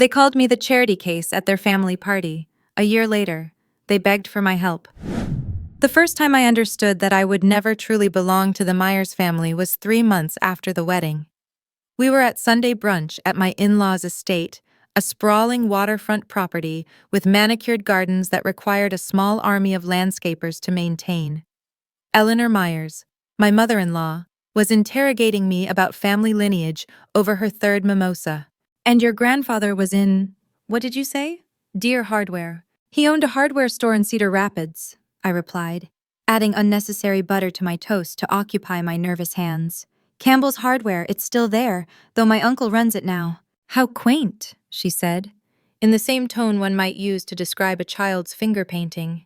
They called me the charity case at their family party. A year later, they begged for my help. The first time I understood that I would never truly belong to the Myers family was 3 months after the wedding. We were at Sunday brunch at my in-laws' estate, a sprawling waterfront property with manicured gardens that required a small army of landscapers to maintain. Eleanor Myers, my mother-in-law, was interrogating me about family lineage over her third mimosa. And your grandfather was in, what did you say? Deere Hardware. He owned a hardware store in Cedar Rapids, I replied, adding unnecessary butter to my toast to occupy my nervous hands. Campbell's Hardware, it's still there, though my uncle runs it now. How quaint, she said, in the same tone one might use to describe a child's finger painting.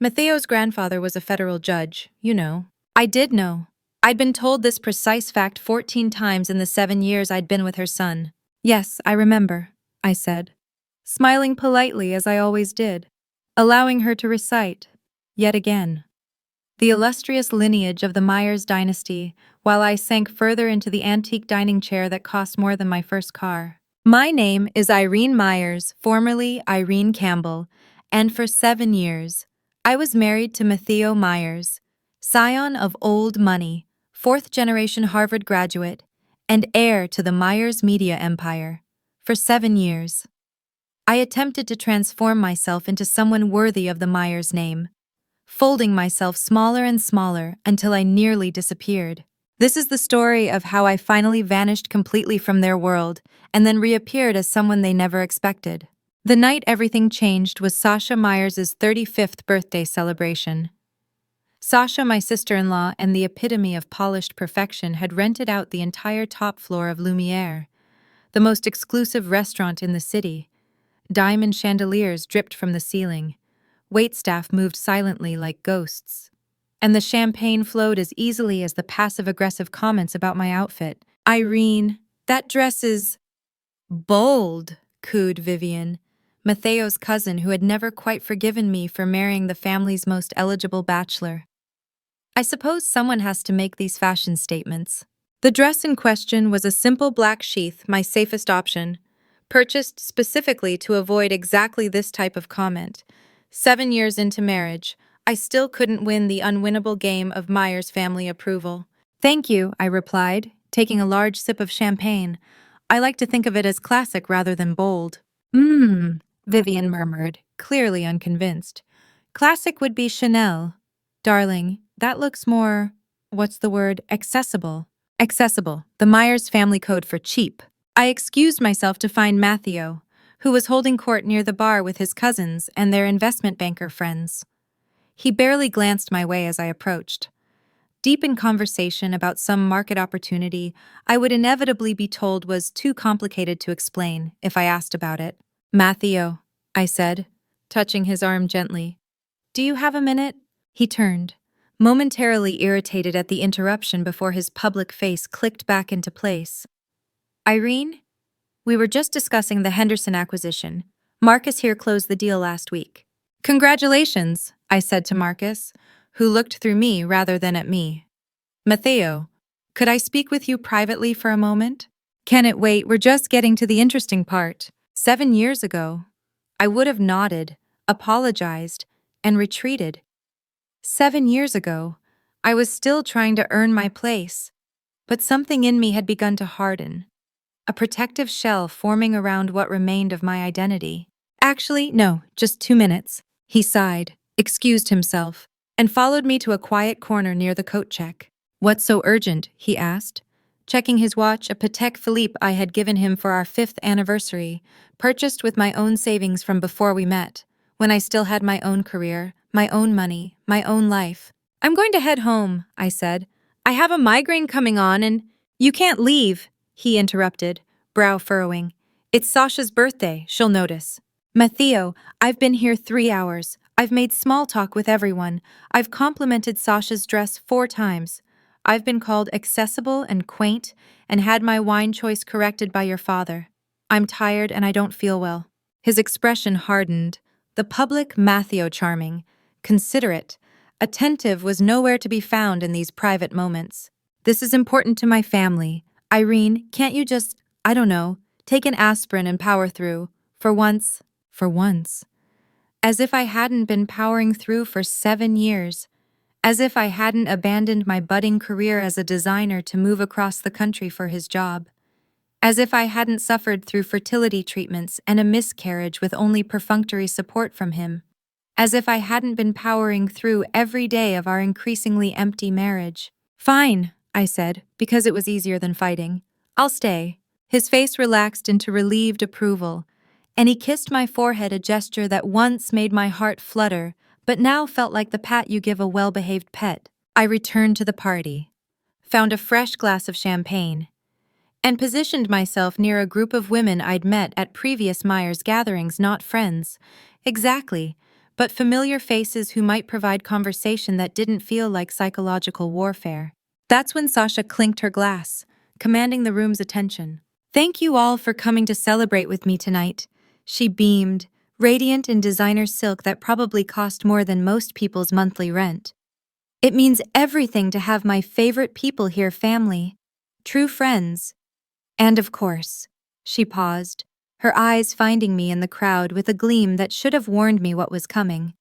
Mattheo's grandfather was a federal judge, you know. I did know. I'd been told this precise fact 14 times in the 7 years I'd been with her son. Yes, I remember, I said, smiling politely as I always did, allowing her to recite, yet again, the illustrious lineage of the Myers dynasty, while I sank further into the antique dining chair that cost more than my first car. My name is Irene Myers, formerly Irene Campbell, and for 7 years, I was married to Mattheo Myers, scion of old money, 4th-generation Harvard graduate, and heir to the Myers media empire. For 7 years, I attempted to transform myself into someone worthy of the Myers name, folding myself smaller and smaller until I nearly disappeared. This is the story of how I finally vanished completely from their world and then reappeared as someone they never expected. The night everything changed was Sasha Myers' 35th birthday celebration. Sasha, my sister-in-law and the epitome of polished perfection, had rented out the entire top floor of Lumiere, the most exclusive restaurant in the city. Diamond chandeliers dripped from the ceiling. Waitstaff moved silently like ghosts. And the champagne flowed as easily as the passive-aggressive comments about my outfit. Irene, that dress is bold, cooed Vivian, Mattheo's cousin who had never quite forgiven me for marrying the family's most eligible bachelor. I suppose someone has to make these fashion statements. The dress in question was a simple black sheath, my safest option, purchased specifically to avoid exactly this type of comment. 7 years into marriage, I still couldn't win the unwinnable game of Myers family approval. Thank you, I replied, taking a large sip of champagne. I like to think of it as classic rather than bold. Vivian murmured, clearly unconvinced. Classic would be Chanel. Darling, that looks more, accessible. Accessible, the Myers family code for cheap. I excused myself to find Mattheo, who was holding court near the bar with his cousins and their investment banker friends. He barely glanced my way as I approached. Deep in conversation about some market opportunity I would inevitably be told was too complicated to explain if I asked about it. Mattheo, I said, touching his arm gently. Do you have a minute? He turned, momentarily irritated at the interruption before his public face clicked back into place. Irene? We were just discussing the Henderson acquisition. Marcus here closed the deal last week. Congratulations, I said to Marcus, who looked through me rather than at me. Mattheo, could I speak with you privately for a moment? Can it wait? We're just getting to the interesting part. 7 years ago, I would have nodded, apologized, and retreated. 7 years ago, I was still trying to earn my place, but something in me had begun to harden, a protective shell forming around what remained of my identity. Actually, no, just 2 minutes. He sighed, excused himself, and followed me to a quiet corner near the coat check. What's so urgent? He asked, checking his watch, a Patek Philippe I had given him for our 5th anniversary, purchased with my own savings from before we met, when I still had my own career, my own money, my own life. I'm going to head home, I said. I have a migraine coming on and— You can't leave, he interrupted, brow furrowing. It's Sasha's birthday, she'll notice. Mattheo, I've been here 3 hours. I've made small talk with everyone. I've complimented Sasha's dress 4 times. I've been called accessible and quaint and had my wine choice corrected by your father. I'm tired and I don't feel well. His expression hardened. The public Mattheo charming, considerate, attentive was nowhere to be found in these private moments. This is important to my family. Irene, can't you just, I don't know, Take an aspirin and power through. For once. For once. As if I hadn't been powering through for 7 years. As if I hadn't abandoned my budding career as a designer to move across the country for his job. As if I hadn't suffered through fertility treatments and a miscarriage with only perfunctory support from him. As if I hadn't been powering through every day of our increasingly empty marriage. Fine, I said, because it was easier than fighting. I'll stay. His face relaxed into relieved approval, and he kissed my forehead, a gesture that once made my heart flutter, but now felt like the pat you give a well-behaved pet. I returned to the party, found a fresh glass of champagne, and positioned myself near a group of women I'd met at previous Myers gatherings, not friends. Exactly, but familiar faces who might provide conversation that didn't feel like psychological warfare. That's when Sasha clinked her glass, commanding the room's attention. Thank you all for coming to celebrate with me tonight. She beamed, radiant in designer silk that probably cost more than most people's monthly rent. It means everything to have my favorite people here, family, true friends. And of course, she paused, her eyes finding me in the crowd with a gleam that should have warned me what was coming.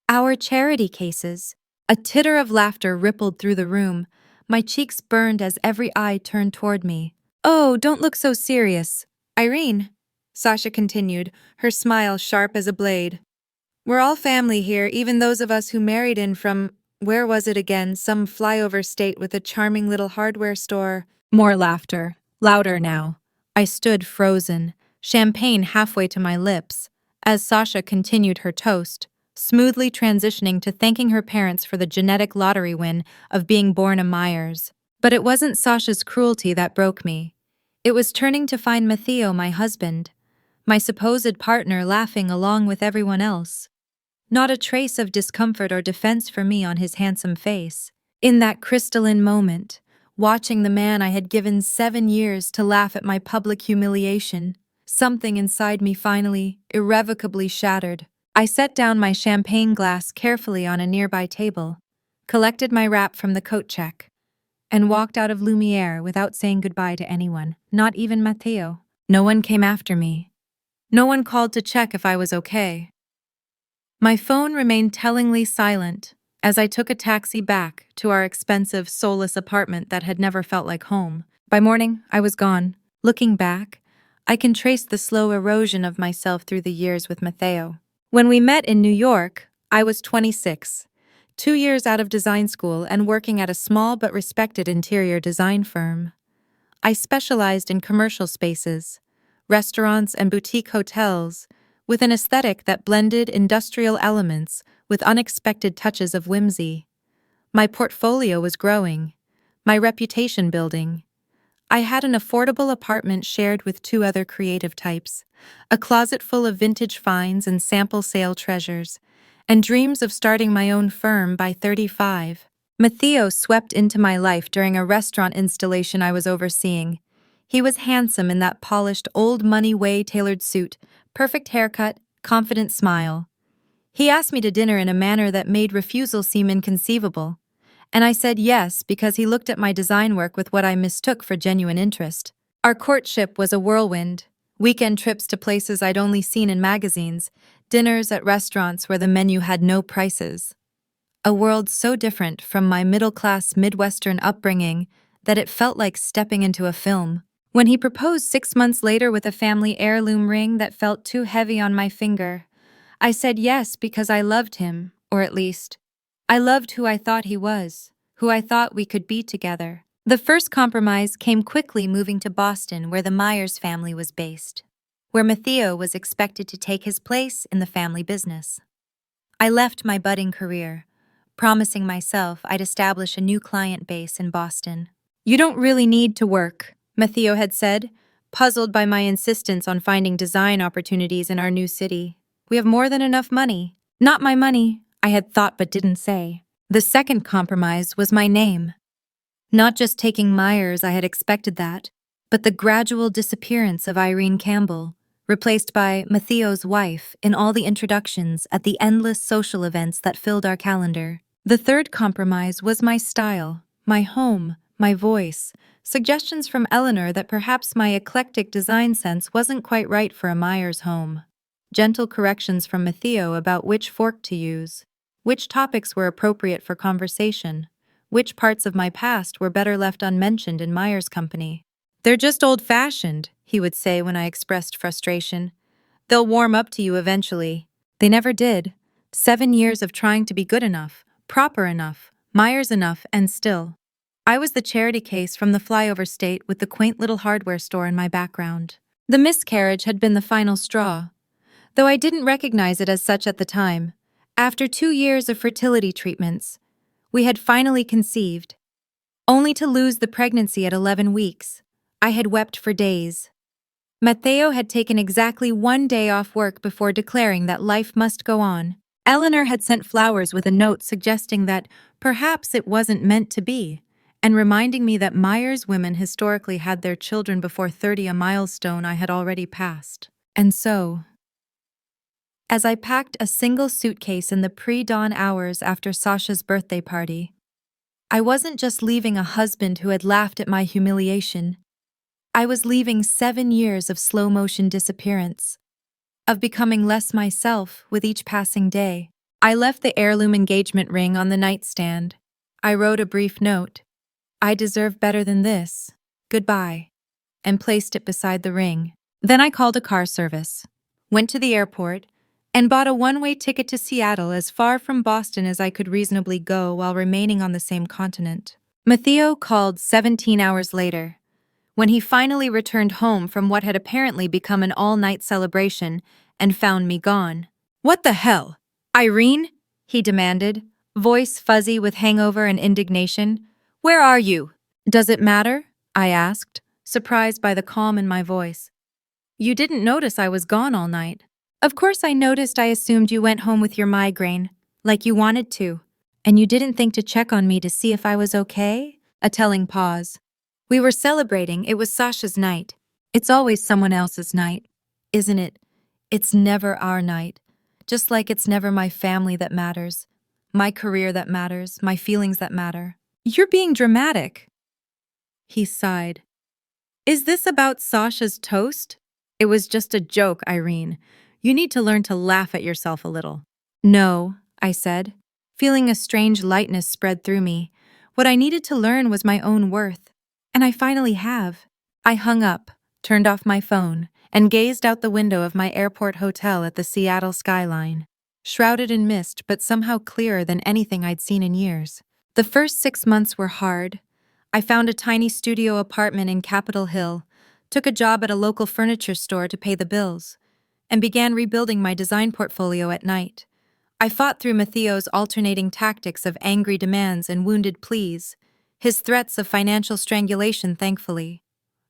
Our charity cases. A titter of laughter rippled through the room. My cheeks burned as every eye turned toward me. Oh, don't look so serious, Irene, Sasha continued, her smile sharp as a blade. We're all family here, even those of us who married in from, where was it again, some flyover state with a charming little hardware store. More laughter, louder now. I stood frozen, champagne halfway to my lips, as Sasha continued her toast, smoothly transitioning to thanking her parents for the genetic lottery win of being born a Myers. But it wasn't Sasha's cruelty that broke me. It was turning to find Matteo, my husband, my supposed partner, laughing along with everyone else. Not a trace of discomfort or defense for me on his handsome face. In that crystalline moment, watching the man I had given 7 years to laugh at my public humiliation, something inside me finally, irrevocably shattered. I set down my champagne glass carefully on a nearby table, collected my wrap from the coat check, and walked out of Lumiere without saying goodbye to anyone, not even Matteo. No one came after me. No one called to check if I was okay. My phone remained tellingly silent as I took a taxi back to our expensive, soulless apartment that had never felt like home. By morning, I was gone. Looking back, I can trace the slow erosion of myself through the years with Matteo. When we met in New York, I was 26. 2 years out of design school and working at a small but respected interior design firm. I specialized in commercial spaces, restaurants and boutique hotels, with an aesthetic that blended industrial elements with unexpected touches of whimsy. My portfolio was growing, my reputation building. I had an affordable apartment shared with 2 other creative types, a closet full of vintage finds and sample sale treasures, and dreams of starting my own firm by 35. Matteo swept into my life during a restaurant installation I was overseeing. He was handsome in that polished, old money way tailored suit, perfect haircut, confident smile. He asked me to dinner in a manner that made refusal seem inconceivable, and I said yes because he looked at my design work with what I mistook for genuine interest. Our courtship was a whirlwind. Weekend trips to places I'd only seen in magazines, dinners at restaurants where the menu had no prices. A world so different from my middle-class Midwestern upbringing that it felt like stepping into a film. When he proposed 6 months later with a family heirloom ring that felt too heavy on my finger, I said yes because I loved him, or at least, I loved who I thought he was, who I thought we could be together. The first compromise came quickly, moving to Boston, where the Myers family was based, where Matteo was expected to take his place in the family business. I left my budding career, promising myself I'd establish a new client base in Boston. You don't really need to work, Matteo had said, puzzled by my insistence on finding design opportunities in our new city. We have more than enough money. Not my money, I had thought but didn't say. The second compromise was my name. Not just taking Myers, I had expected that, but the gradual disappearance of Irene Campbell, replaced by Mattheo's wife in all the introductions at the endless social events that filled our calendar. The third compromise was my style, my home, my voice, suggestions from Eleanor that perhaps my eclectic design sense wasn't quite right for a Myers home. Gentle corrections from Matteo about which fork to use, which topics were appropriate for conversation, which parts of my past were better left unmentioned in Myers' company. "They're just old-fashioned," he would say when I expressed frustration. "They'll warm up to you eventually." They never did. 7 years of trying to be good enough, proper enough, Myers enough, and still. I was the charity case from the flyover state with the quaint little hardware store in my background. The miscarriage had been the final straw, though I didn't recognize it as such at the time. After 2 years of fertility treatments, we had finally conceived, only to lose the pregnancy at 11 weeks. I had wept for days. Matteo had taken exactly 1 day off work before declaring that life must go on. Eleanor had sent flowers with a note suggesting that perhaps it wasn't meant to be, and reminding me that Myers women historically had their children before 30, a milestone I had already passed. And so, as I packed a single suitcase in the pre-dawn hours after Sasha's birthday party, I wasn't just leaving a husband who had laughed at my humiliation. I was leaving 7 years of slow-motion disappearance, of becoming less myself with each passing day. I left the heirloom engagement ring on the nightstand. I wrote a brief note, "I deserve better than this. Goodbye," and placed it beside the ring. Then I called a car service, went to the airport, and bought a one-way ticket to Seattle, as far from Boston as I could reasonably go while remaining on the same continent. Matteo called 17 hours later, when he finally returned home from what had apparently become an all-night celebration, and found me gone. "What the hell? Irene?" he demanded, voice fuzzy with hangover and indignation. "Where are you?" "Does it matter?" I asked, surprised by the calm in my voice. "You didn't notice I was gone all night." "Of course I noticed. I assumed you went home with your migraine, like you wanted to. And you didn't think to check on me to see if I was okay?" A telling pause. "We were celebrating. It was Sasha's night. It's always someone else's night, isn't it? It's never our night. Just like it's never my family that matters, my career that matters, my feelings that matter." "You're being dramatic." He sighed. "Is this about Sasha's toast?" "It was just a joke, Irene. You need to learn to laugh at yourself a little." "No," I said, feeling a strange lightness spread through me. What I needed to learn was my own worth. And I finally have. I hung up, turned off my phone, and gazed out the window of my airport hotel at the Seattle skyline, shrouded in mist but somehow clearer than anything I'd seen in years. The first 6 months were hard. I found a tiny studio apartment in Capitol Hill, took a job at a local furniture store to pay the bills, and began rebuilding my design portfolio at night. I fought through Matteo's alternating tactics of angry demands and wounded pleas, his threats of financial strangulation, thankfully.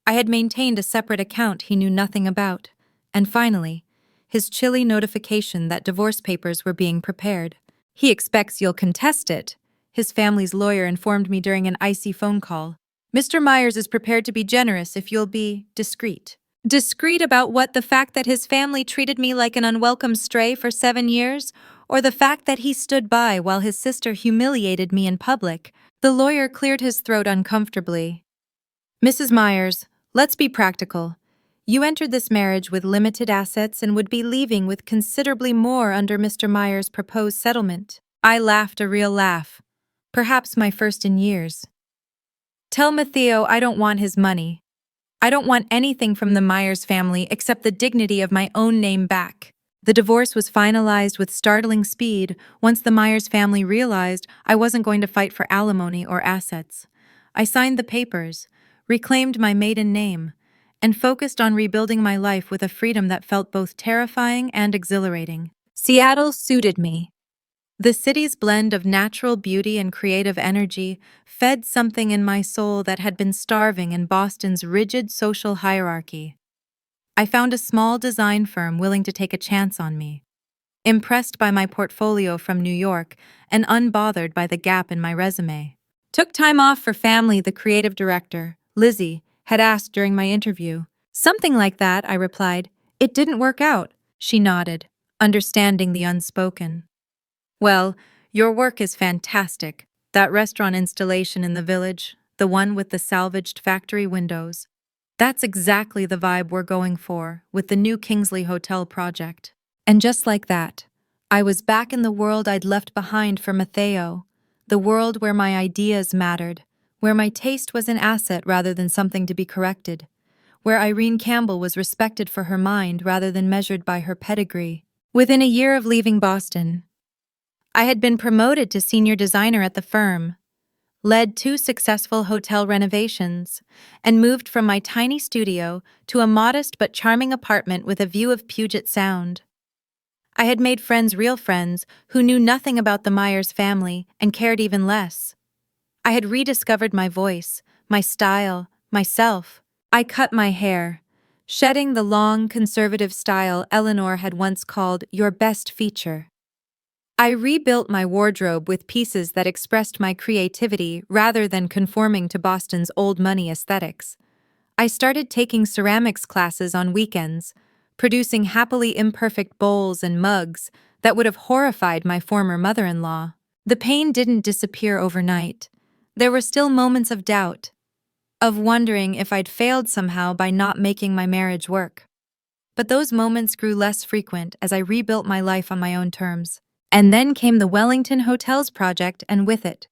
I had maintained a separate account he knew nothing about, and finally, his chilly notification that divorce papers were being prepared. "He expects you'll contest it," his family's lawyer informed me during an icy phone call. "Mr. Myers is prepared to be generous if you'll be discreet." Discreet about what? The fact that his family treated me like an unwelcome stray for 7 years? Or the fact that he stood by while his sister humiliated me in public? The lawyer cleared his throat uncomfortably. "Mrs. Myers, let's be practical. You entered this marriage with limited assets and would be leaving with considerably more under Mr. Myers' proposed settlement." I laughed a real laugh, perhaps my first in years. "Tell Matteo I don't want his money. I don't want anything from the Myers family except the dignity of my own name back." The divorce was finalized with startling speed once the Myers family realized I wasn't going to fight for alimony or assets. I signed the papers, reclaimed my maiden name, and focused on rebuilding my life with a freedom that felt both terrifying and exhilarating. Seattle suited me. The city's blend of natural beauty and creative energy fed something in my soul that had been starving in Boston's rigid social hierarchy. I found a small design firm willing to take a chance on me. Impressed by my portfolio from New York and unbothered by the gap in my resume. "Took time off for family," the creative director, Lizzie, had asked during my interview. "Something like that," I replied. "It didn't work out." She nodded, understanding the unspoken. "Well, your work is fantastic. That restaurant installation in the village, the one with the salvaged factory windows. That's exactly the vibe we're going for with the new Kingsley Hotel project. And just like that, I was back in the world I'd left behind for Matteo, the world where my ideas mattered, where my taste was an asset rather than something to be corrected, where Irene Campbell was respected for her mind rather than measured by her pedigree. Within a year of leaving Boston, I had been promoted to senior designer at the firm, led 2 successful hotel renovations, and moved from my tiny studio to a modest but charming apartment with a view of Puget Sound. I had made friends, real friends, who knew nothing about the Myers family and cared even less. I had rediscovered my voice, my style, myself. I cut my hair, shedding the long, conservative style Eleanor had once called your best feature. I rebuilt my wardrobe with pieces that expressed my creativity rather than conforming to Boston's old money aesthetics. I started taking ceramics classes on weekends, producing happily imperfect bowls and mugs that would have horrified my former mother-in-law. The pain didn't disappear overnight. There were still moments of doubt, of wondering if I'd failed somehow by not making my marriage work. But those moments grew less frequent as I rebuilt my life on my own terms. And then came the Wellington Hotels project, and with it,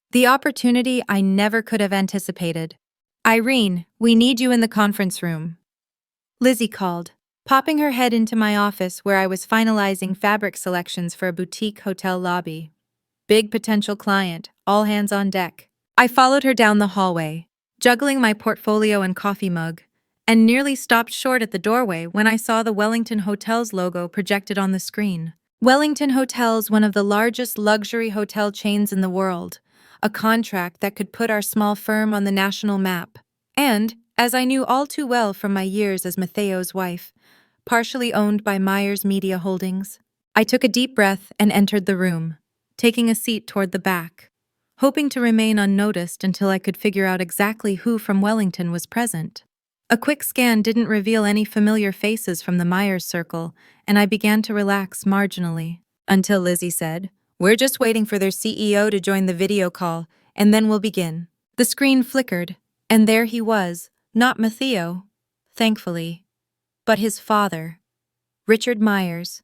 the opportunity I never could have anticipated. Irene, we need you in the conference room. Lizzie called, popping her head into my office where I was finalizing fabric selections for a boutique hotel lobby. Big potential client, all hands on deck. I followed her down the hallway, juggling my portfolio and coffee mug, and nearly stopped short at the doorway when I saw the Wellington Hotels logo projected on the screen. Wellington Hotels, one of the largest luxury hotel chains in the world, a contract that could put our small firm on the national map. And, as I knew all too well from my years as Matteo's wife, partially owned by Myers Media Holdings. I took a deep breath and entered the room, taking a seat toward the back, hoping to remain unnoticed until I could figure out exactly who from Wellington was present. A quick scan didn't reveal any familiar faces from the Myers circle, and I began to relax marginally. Until Lizzie said, "We're just waiting for their CEO to join the video call, and then we'll begin." The screen flickered, and there he was, not Matteo, thankfully, but his father, Richard Myers.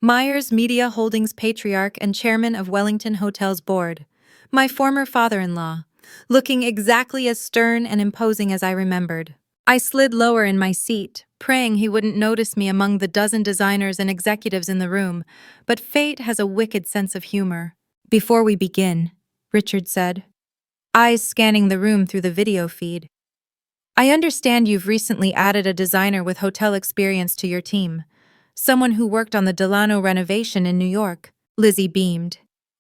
Myers Media Holdings patriarch and chairman of Wellington Hotels Board. My former father-in-law, looking exactly as stern and imposing as I remembered. I slid lower in my seat, praying he wouldn't notice me among the dozen designers and executives in the room, but fate has a wicked sense of humor. "Before we begin," Richard said, eyes scanning the room through the video feed, "I understand you've recently added a designer with hotel experience to your team, someone who worked on the Delano renovation in New York." Lizzie beamed.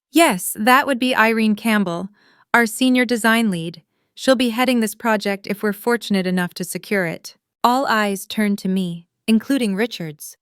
"Yes, that would be Irene Campbell, our senior design lead. She'll be heading this project if we're fortunate enough to secure it." All eyes turned to me, including Richard's.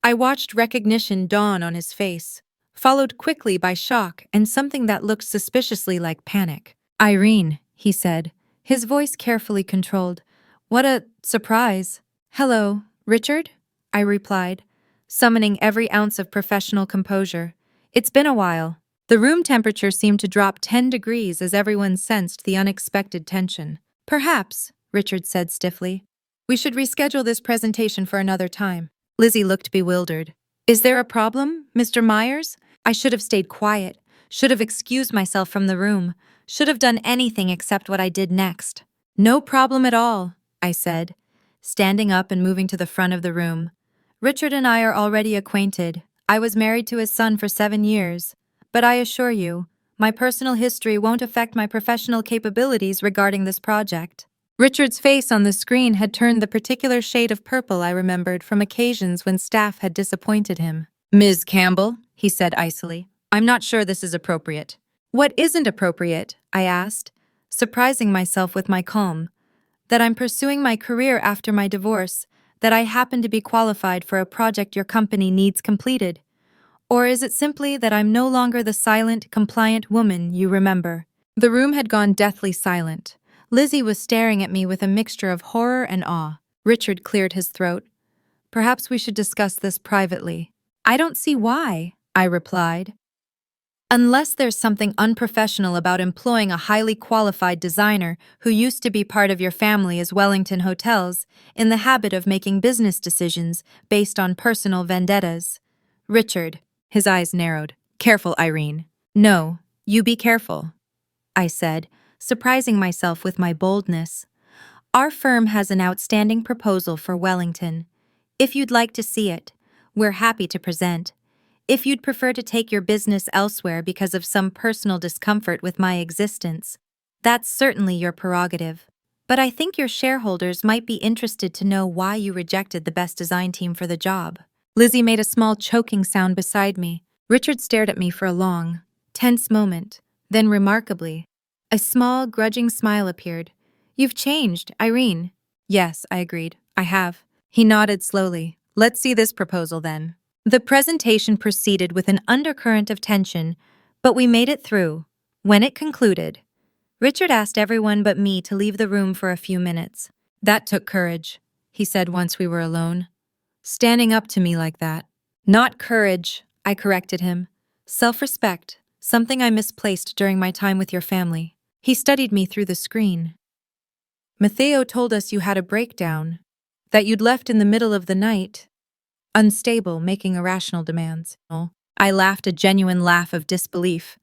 I watched recognition dawn on his face, followed quickly by shock and something that looked suspiciously like panic. "Irene," he said, his voice carefully controlled. "What a surprise." "Hello, Richard?" I replied, summoning every ounce of professional composure. "It's been a while." The room temperature seemed to drop 10 degrees as everyone sensed the unexpected tension. "Perhaps," Richard said stiffly, "we should reschedule this presentation for another time." Lizzie looked bewildered. "Is there a problem, Mr. Myers?" I should have stayed quiet, should have excused myself from the room, should have done anything except what I did next. "No problem at all," I said, standing up and moving to the front of the room. "Richard and I are already acquainted. I was married to his son for 7 years. But I assure you, my personal history won't affect my professional capabilities regarding this project." Richard's face on the screen had turned the particular shade of purple I remembered from occasions when staff had disappointed him. "Ms. Campbell," he said icily, "I'm not sure this is appropriate." "What isn't appropriate?" I asked, surprising myself with my calm. "That I'm pursuing my career after my divorce, that I happen to be qualified for a project your company needs completed. Or is it simply that I'm no longer the silent, compliant woman you remember?" The room had gone deathly silent. Lizzie was staring at me with a mixture of horror and awe. Richard cleared his throat. "Perhaps we should discuss this privately." "I don't see why," I replied. Unless there's something unprofessional about employing a highly qualified designer who used to be part of your family as Wellington Hotels, in the habit of making business decisions based on personal vendettas. Richard, his eyes narrowed. Careful, Irene. No, you be careful, I said, surprising myself with my boldness. Our firm has an outstanding proposal for Wellington. If you'd like to see it, we're happy to present. If you'd prefer to take your business elsewhere because of some personal discomfort with my existence, that's certainly your prerogative. But I think your shareholders might be interested to know why you rejected the best design team for the job. Lizzie made a small choking sound beside me. Richard stared at me for a long, tense moment. Then, remarkably, a small, grudging smile appeared. You've changed, Irene. Yes, I agreed. I have. He nodded slowly. Let's see this proposal then. The presentation proceeded with an undercurrent of tension, but we made it through. When it concluded, Richard asked everyone but me to leave the room for a few minutes. That took courage, he said once we were alone. Standing up to me like that. Not courage, I corrected him. Self-respect, something I misplaced during my time with your family. He studied me through the screen. Matteo told us you had a breakdown, that you'd left in the middle of the night. Unstable, making irrational demands. I laughed a genuine laugh of disbelief.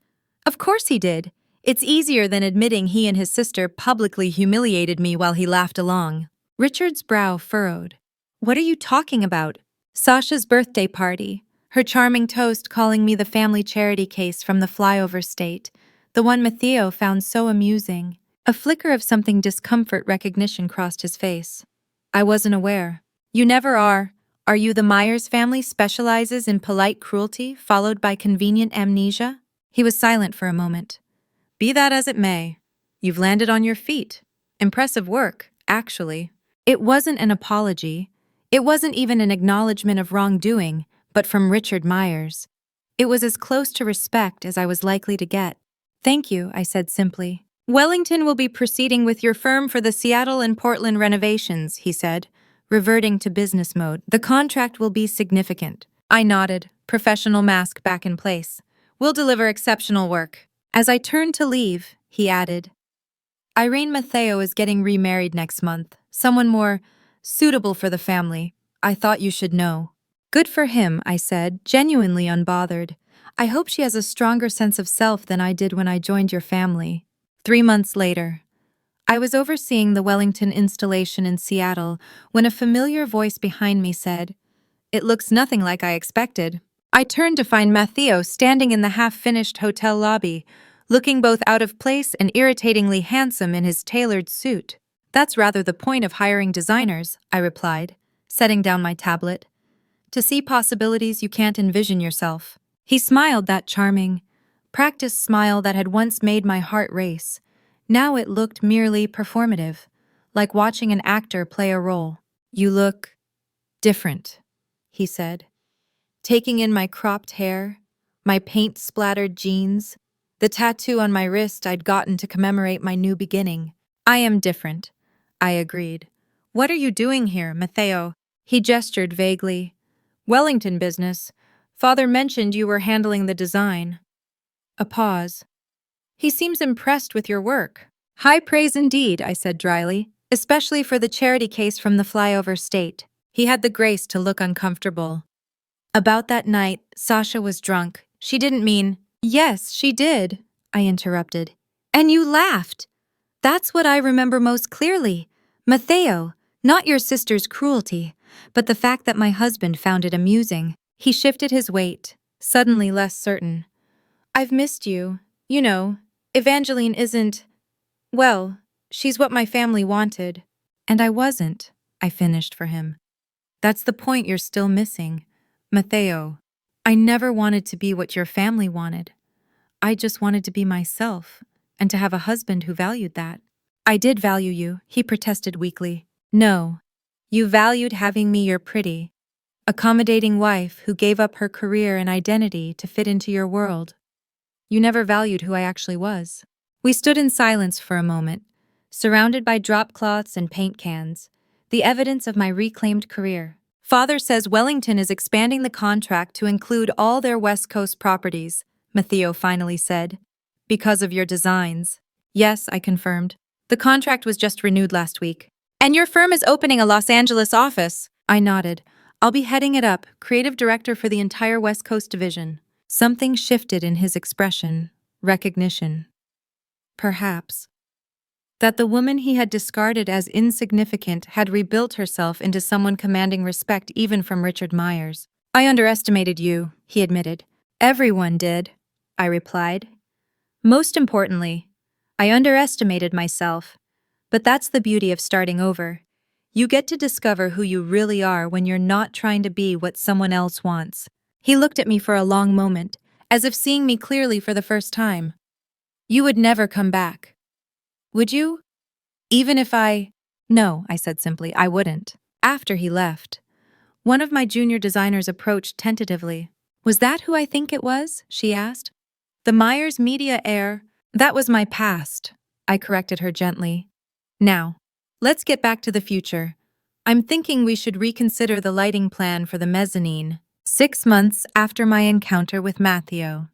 Of course he did. It's easier than admitting he and his sister publicly humiliated me while he laughed along. Richard's brow furrowed. What are you talking about? Sasha's birthday party. Her charming toast calling me the family charity case from the flyover state. The one Matteo found so amusing. A flicker of something discomfort recognition crossed his face. I wasn't aware. You never are. Are you the Myers family specializes in polite cruelty followed by convenient amnesia? He was silent for a moment. Be that as it may, you've landed on your feet. Impressive work, actually. It wasn't an apology. It wasn't even an acknowledgement of wrongdoing, but from Richard Myers. It was as close to respect as I was likely to get. Thank you, I said simply. Wellington will be proceeding with your firm for the Seattle and Portland renovations, he said, reverting to business mode. The contract will be significant. I nodded, professional mask back in place. We'll deliver exceptional work. As I turned to leave, he added, Irene Matteo is getting remarried next month. Someone more suitable for the family. I thought you should know. Good for him, I said, genuinely unbothered. I hope she has a stronger sense of self than I did when I joined your family. 3 months later, I was overseeing the Wellington installation in Seattle when a familiar voice behind me said, It looks nothing like I expected. I turned to find Matteo standing in the half-finished hotel lobby, looking both out of place and irritatingly handsome in his tailored suit. That's rather the point of hiring designers, I replied, setting down my tablet. To see possibilities you can't envision yourself. He smiled that charming, practiced smile that had once made my heart race. Now it looked merely performative, like watching an actor play a role. You look different, he said, taking in my cropped hair, my paint-splattered jeans, the tattoo on my wrist I'd gotten to commemorate my new beginning. I am different, I agreed. What are you doing here, Matteo? He gestured vaguely. Wellington business. Father mentioned you were handling the design. A pause. He seems impressed with your work. High praise indeed, I said dryly, especially for the charity case from the flyover state. He had the grace to look uncomfortable. About that night, Sasha was drunk. She didn't mean, Yes, she did, I interrupted. And you laughed. That's what I remember most clearly. Matteo, not your sister's cruelty, but the fact that my husband found it amusing. He shifted his weight, suddenly less certain. I've missed you. You know, Evangeline isn't… Well, she's what my family wanted. And I wasn't, I finished for him. That's the point you're still missing. Matteo, I never wanted to be what your family wanted. I just wanted to be myself, and to have a husband who valued that. I did value you, he protested weakly. No, you valued having me your pretty, accommodating wife who gave up her career and identity to fit into your world. You never valued who I actually was. We stood in silence for a moment, surrounded by drop cloths and paint cans, the evidence of my reclaimed career. Father says Wellington is expanding the contract to include all their West Coast properties, Matteo finally said. Because of your designs. Yes, I confirmed. The contract was just renewed last week. And your firm is opening a Los Angeles office. I nodded. I'll be heading it up, creative director for the entire West Coast division. Something shifted in his expression. Recognition. Perhaps. That the woman he had discarded as insignificant had rebuilt herself into someone commanding respect even from Richard Myers. I underestimated you, he admitted. Everyone did, I replied. Most importantly, I underestimated myself. But that's the beauty of starting over. You get to discover who you really are when you're not trying to be what someone else wants. He looked at me for a long moment, as if seeing me clearly for the first time. You would never come back. Would you? Even if No, I said simply, I wouldn't. After he left, one of my junior designers approached tentatively. Was that who I think it was? She asked. The Myers Media heir. That was my past, I corrected her gently. Now, let's get back to the future. I'm thinking we should reconsider the lighting plan for the mezzanine. 6 months after my encounter with Matteo,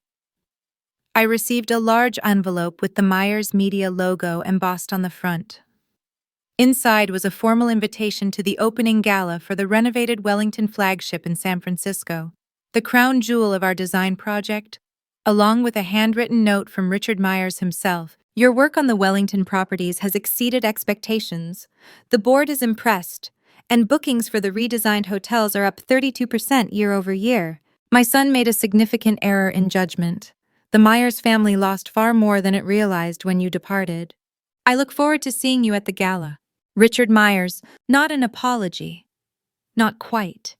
I received a large envelope with the Myers Media logo embossed on the front. Inside was a formal invitation to the opening gala for the renovated Wellington flagship in San Francisco, the crown jewel of our design project, along with a handwritten note from Richard Myers himself. Your work on the Wellington properties has exceeded expectations. The board is impressed, and bookings for the redesigned hotels are up 32% year over year. My son made a significant error in judgment. The Myers family lost far more than it realized when you departed. I look forward to seeing you at the gala. Richard Myers, not an apology. Not quite.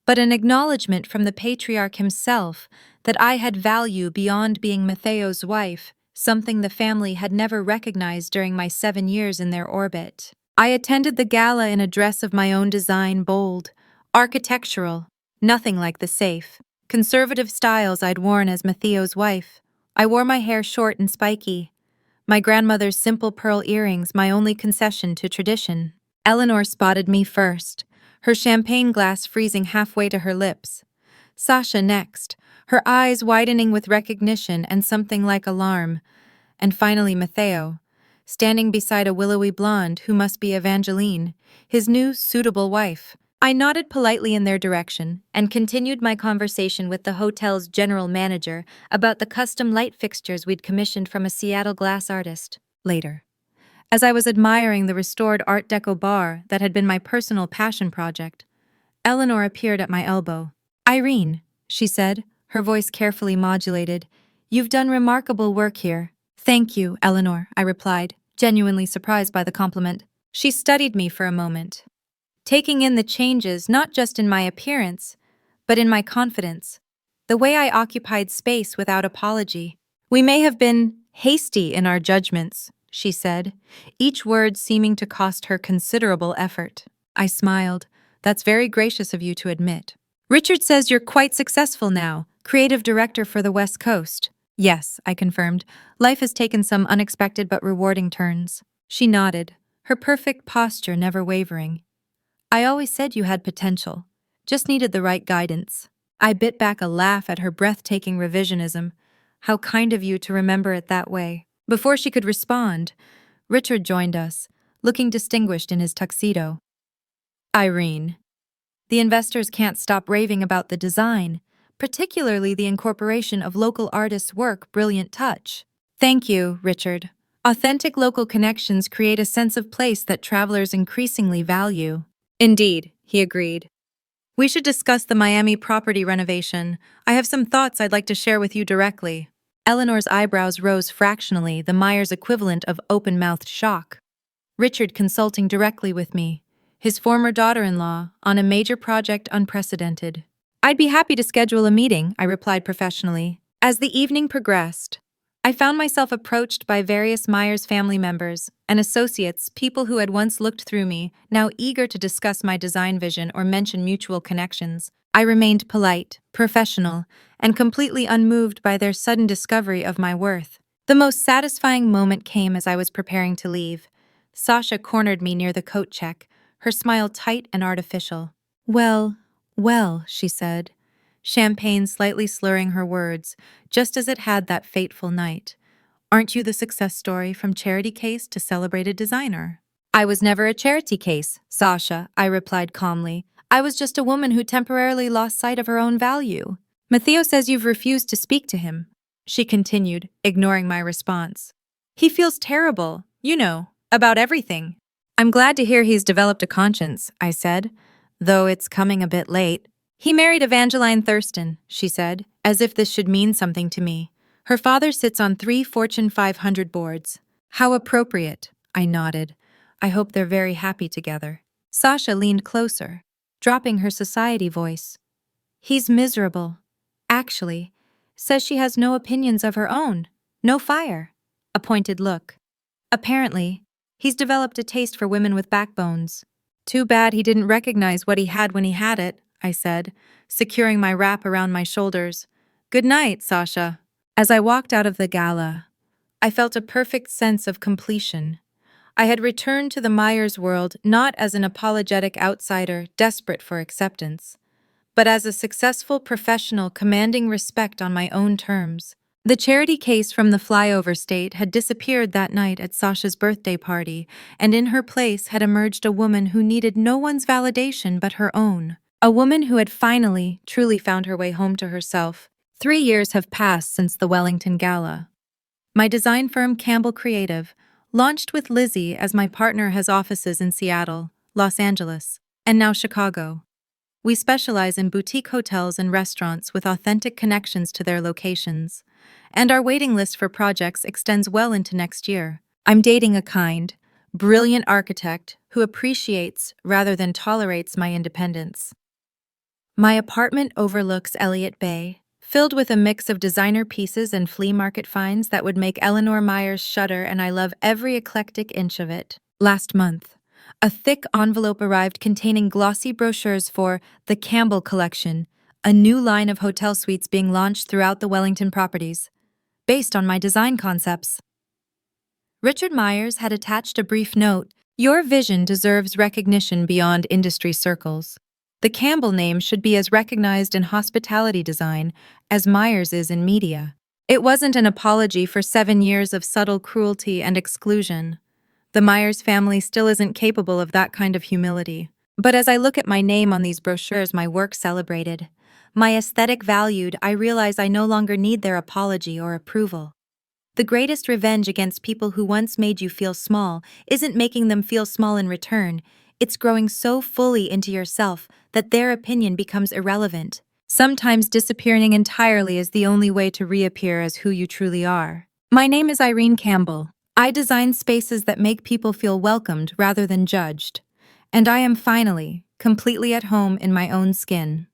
But an acknowledgement from the patriarch himself that I had value beyond being Matteo's wife, something the family had never recognized during my 7 years in their orbit. I attended the gala in a dress of my own design, bold, architectural, nothing like the safe, conservative styles I'd worn as Matteo's wife. I wore my hair short and spiky, my grandmother's simple pearl earrings my only concession to tradition. Eleanor spotted me first, her champagne glass freezing halfway to her lips. Sasha next, her eyes widening with recognition and something like alarm. And finally Matteo, standing beside a willowy blonde who must be Evangeline, his new suitable wife. I nodded politely in their direction and continued my conversation with the hotel's general manager about the custom light fixtures we'd commissioned from a Seattle glass artist. Later, as I was admiring the restored Art Deco bar that had been my personal passion project, Eleanor appeared at my elbow. Irene, she said, her voice carefully modulated, you've done remarkable work here. Thank you, Eleanor, I replied, genuinely surprised by the compliment. She studied me for a moment, taking in the changes not just in my appearance, but in my confidence, the way I occupied space without apology. We may have been hasty in our judgments, she said, each word seeming to cost her considerable effort. I smiled. That's very gracious of you to admit. Richard says you're quite successful now, creative director for the West Coast. Yes, I confirmed. Life has taken some unexpected but rewarding turns. She nodded, her perfect posture never wavering. I always said you had potential, just needed the right guidance. I bit back a laugh at her breathtaking revisionism. How kind of you to remember it that way. Before she could respond, Richard joined us, looking distinguished in his tuxedo. Irene. The investors can't stop raving about the design, particularly the incorporation of local artists' work, brilliant touch. Thank you, Richard. Authentic local connections create a sense of place that travelers increasingly value. Indeed, he agreed. We should discuss the Miami property renovation. I have some thoughts I'd like to share with you directly. Eleanor's eyebrows rose fractionally, the Myers equivalent of open-mouthed shock. Richard consulting directly with me, his former daughter-in-law, on a major project unprecedented. I'd be happy to schedule a meeting, I replied professionally. As the evening progressed, I found myself approached by various Myers family members and associates, people who had once looked through me, now eager to discuss my design vision or mention mutual connections. I remained polite, professional, and completely unmoved by their sudden discovery of my worth. The most satisfying moment came as I was preparing to leave. Sasha cornered me near the coat check, her smile tight and artificial. Well, she said, champagne slightly slurring her words, just as it had that fateful night. Aren't you the success story from charity case to celebrated designer? I was never a charity case, Sasha, I replied calmly. I was just a woman who temporarily lost sight of her own value. Matteo says you've refused to speak to him, she continued, ignoring my response. He feels terrible, about everything. I'm glad to hear he's developed a conscience, I said, though it's coming a bit late. He married Evangeline Thurston, she said, as if this should mean something to me. Her father sits on 3 Fortune 500 boards. How appropriate, I nodded. I hope they're very happy together. Sasha leaned closer, dropping her society voice. He's miserable. Actually, says she has no opinions of her own. No fire. A pointed look. Apparently, he's developed a taste for women with backbones. Too bad he didn't recognize what he had when he had it, I said, securing my wrap around my shoulders. Good night, Sasha. As I walked out of the gala, I felt a perfect sense of completion. I had returned to the Myers world not as an apologetic outsider desperate for acceptance, but as a successful professional commanding respect on my own terms. The charity case from the flyover state had disappeared that night at Sasha's birthday party, and in her place had emerged a woman who needed no one's validation but her own. A woman who had finally, truly found her way home to herself. 3 years have passed since the Wellington Gala. My design firm Campbell Creative launched with Lizzie as my partner has offices in Seattle, Los Angeles, and now Chicago. We specialize in boutique hotels and restaurants with authentic connections to their locations, and our waiting list for projects extends well into next year. I'm dating a kind, brilliant architect who appreciates rather than tolerates my independence. My apartment overlooks Elliott Bay, filled with a mix of designer pieces and flea market finds that would make Eleanor Myers shudder, and I love every eclectic inch of it. Last month, a thick envelope arrived containing glossy brochures for the Campbell Collection, a new line of hotel suites being launched throughout the Wellington properties, based on my design concepts. Richard Myers had attached a brief note. Your vision deserves recognition beyond industry circles. The Campbell name should be as recognized in hospitality design as Myers is in media. It wasn't an apology for 7 years of subtle cruelty and exclusion. The Myers family still isn't capable of that kind of humility. But as I look at my name on these brochures, my work celebrated, my aesthetic valued, I realize I no longer need their apology or approval. The greatest revenge against people who once made you feel small isn't making them feel small in return. It's growing so fully into yourself that their opinion becomes irrelevant. Sometimes disappearing entirely is the only way to reappear as who you truly are. My name is Irene Campbell. I design spaces that make people feel welcomed rather than judged. And I am finally, completely at home in my own skin.